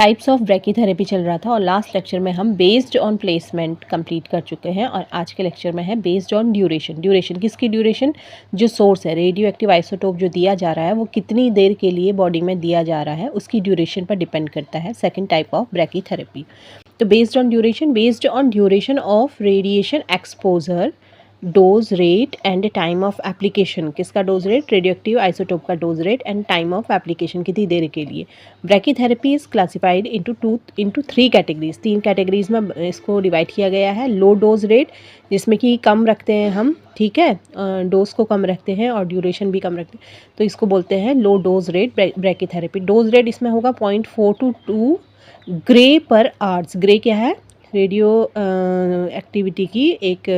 Types of brachytherapy चल रहा था और लास्ट लेक्चर में हम बेस्ड ऑन प्लेसमेंट कंप्लीट कर चुके हैं और आज के लेक्चर में है बेस्ड ऑन ड्यूरेशन। ड्यूरेशन किसकी ड्यूरेशन? जो सोर्स है रेडियो एक्टिव आइसोटोप जो दिया जा रहा है वो कितनी देर के लिए बॉडी में दिया जा रहा है उसकी ड्यूरेशन पर डिपेंड करता है सेकेंड टाइप ऑफ ब्रैकीथेरेपी। तो based on duration of radiation exposure, dose rate and time of application. किसका dose rate? Radioactive isotope का dose rate and time of application कितनी देर के लिए। Brachytherapy is classified into three categories. तीन categories में इसको डिवाइड किया गया है। लो डोज रेट जिसमें कि कम रखते हैं हम, ठीक है, डोज को कम रखते हैं और ड्यूरेशन भी कम रखते हैं, तो इसको बोलते हैं low dose rate brachytherapy. Dose rate इसमें होगा 0.4 to 2 ग्रे पर आवर्स। ग्रे क्या है? रेडियो एक्टिविटी की एक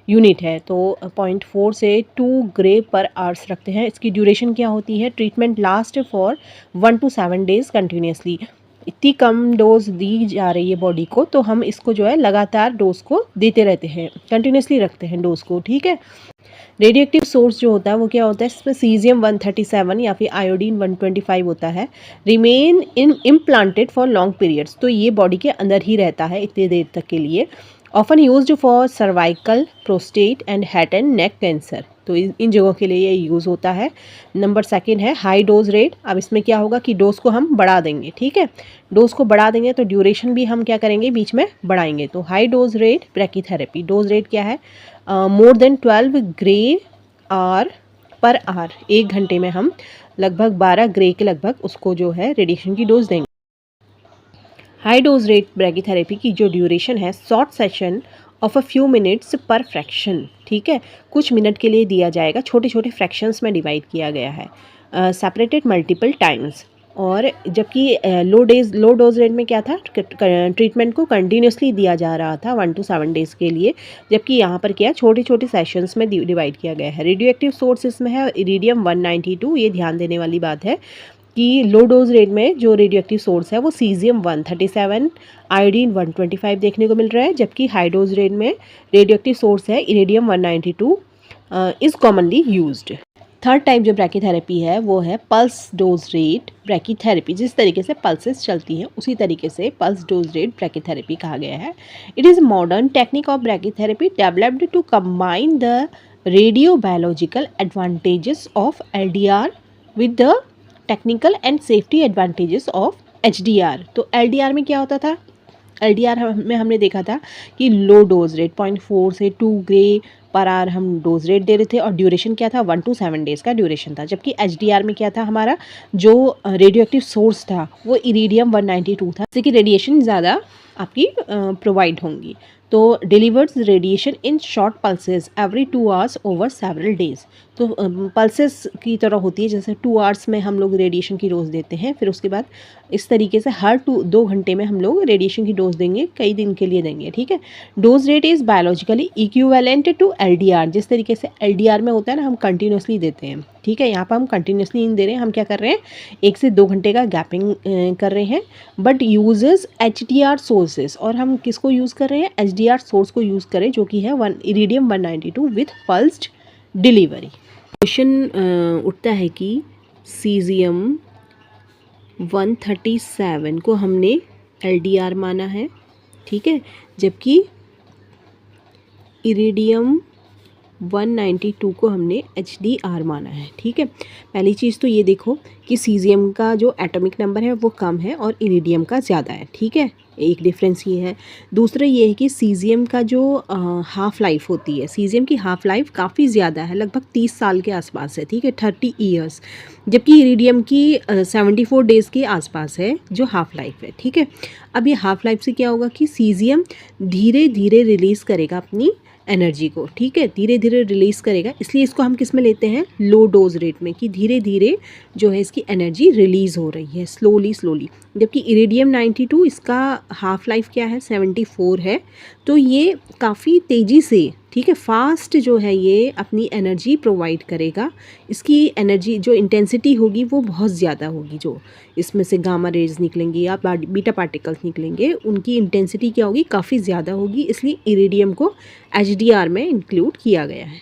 यूनिट है, तो 0.4 से 2 ग्रे पर आवर्स रखते हैं। इसकी ड्यूरेशन क्या होती है? Treatment last for 1 to 7 days continuously. इतनी कम डोज दी जा रही है बॉडी को, तो हम इसको जो है लगातार डोज को देते रहते हैं, कंटिन्यूसली रखते हैं डोज को, ठीक है। रेडियो एक्टिव सोर्स जो होता है वो क्या होता है? इसमें सीजियम 137 या फिर आयोडीन 125 होता है। Remain in implanted for long periods, तो ये बॉडी के अंदर ही रहता है इतनी देर तक के लिए। Often used for cervical, prostate and head and neck cancer, तो इन जगहों के लिए ये यूज़ होता है। नंबर सेकंड है हाई डोज रेट। अब इसमें क्या होगा कि डोज को हम बढ़ा देंगे, ठीक है, डोज को बढ़ा देंगे तो ड्यूरेशन भी हम क्या करेंगे? बीच में बढ़ाएंगे। तो high dose rate brachytherapy, dose rate क्या है? More than 12 gray R per hour. 1 घंटे में हम लगभग 12 ग्रे के लगभग उसको जो है रेडिएशन की डोज देंगे। हाई डोज रेट ब्रैकीथेरेपी की जो ड्यूरेशन है short session of a few minutes पर फ्रैक्शन, ठीक है, कुछ मिनट के लिए दिया जाएगा, छोटे छोटे फ्रैक्शंस में डिवाइड किया गया है, सेपरेटेड मल्टीपल टाइम्स। और जबकि लो डोज रेट में क्या था? ट्रीटमेंट को कंटिन्यूसली दिया जा रहा था 1 to 7 डेज़ के लिए, जबकि यहाँ पर क्या छोटे छोटे सेशंस में डिवाइड किया गया है। रेडियो एक्टिव सोर्सेस में है इरिडियम 192, ये ध्यान देने वाली बात है कि लो डोज रेट में जो रेडियो एक्टिव सोर्स है वो सीजियम 137, आयोडीन 125 देखने को मिल रहा है, जबकि हाई डोज रेट में रेडियो एक्टिव सोर्स है iridium 192 is commonly used. Third type जो ब्रैकीथेरेपी है वो है पल्स डोज रेट ब्रैकीथेरेपी। जिस तरीके से पल्सेस चलती हैं उसी तरीके से पल्स डोज रेट ब्रैकीथेरेपी कहा गया है। It is modern technique of brachytherapy developed to combine the radio biological advantages of LDR with the technical and safety advantages of HDR। तो LDR में क्या होता था? LDR में हमने देखा था कि लो डोज रेट 0.4 से 2 ग्रे पर आवर हम डोज रेट दे रहे थे और ड्यूरेशन क्या था? 1 to 7 डेज़ का ड्यूरेशन था। जबकि HDR में क्या था? हमारा जो रेडियो एक्टिव सोर्स था वो इरिडियम 192 था, जिससे कि रेडिएशन ज़्यादा आपकी प्रोवाइड होंगी। तो delivers radiation in short pulses every 2 hours over several days. तो पल्सेस की तरह होती है, जैसे 2 आवर्स में हम लोग रेडिएशन की डोज देते हैं, फिर उसके बाद इस तरीके से हर 2 घंटे में हम लोग रेडिएशन की डोज देंगे, कई दिन के लिए देंगे, ठीक है। Dose rate is biologically equivalent to LDR। जिस तरीके से LDR में होता है ना, हम कंटिन्यूसली देते हैं, ठीक है, यहाँ पर हम कंटिन्यूसली नहीं दे रहे हैं, हम क्या कर रहे हैं? 1 से 2 घंटे का गैपिंग कर रहे हैं। बट यूजेस HDR सोर्सेस, और हम किसको यूज़ कर रहे हैं? HDR सोर्स को यूज़ करें जो कि है iridium 192 with pulsed delivery. Question उठता है कि सीजियम 137 को हमने LDR माना है, ठीक है, जबकि इरिडियम 192 को हमने HDR माना है, ठीक है। पहली चीज़ तो ये देखो कि सीजियम का जो एटॉमिक नंबर है वो कम है और इरिडियम का ज़्यादा है, ठीक है, एक डिफरेंस ये है। दूसरा ये है कि सीजियम का जो हाफ़ लाइफ होती है, सीजियम की हाफ़ लाइफ काफ़ी ज़्यादा है, लगभग 30 साल के आसपास है, ठीक है, 30 ईयर्स, जबकि इरिडियम की 74 डेज़ के आसपास है जो हाफ़ लाइफ है, ठीक है। अब ये हाफ़ लाइफ से क्या होगा कि सीजियम धीरे धीरे रिलीज़ करेगा अपनी एनर्जी को, ठीक है, धीरे धीरे रिलीज़ करेगा, इसलिए इसको हम किस में लेते हैं? लो डोज रेट में, कि धीरे धीरे जो है इसकी एनर्जी रिलीज़ हो रही है, स्लोली। जबकि इरिडियम 92 इसका हाफ़ लाइफ क्या है? 74 है, तो ये काफ़ी तेज़ी से, ठीक है, फास्ट जो है ये अपनी एनर्जी प्रोवाइड करेगा। इसकी एनर्जी जो इंटेंसिटी होगी वो बहुत ज़्यादा होगी, जो इसमें से गामा रेज निकलेंगी या बीटा पार्टिकल्स निकलेंगे, उनकी इंटेंसिटी क्या होगी? काफ़ी ज़्यादा होगी, इसलिए इरिडियम को HDR में इंक्लूड किया गया है।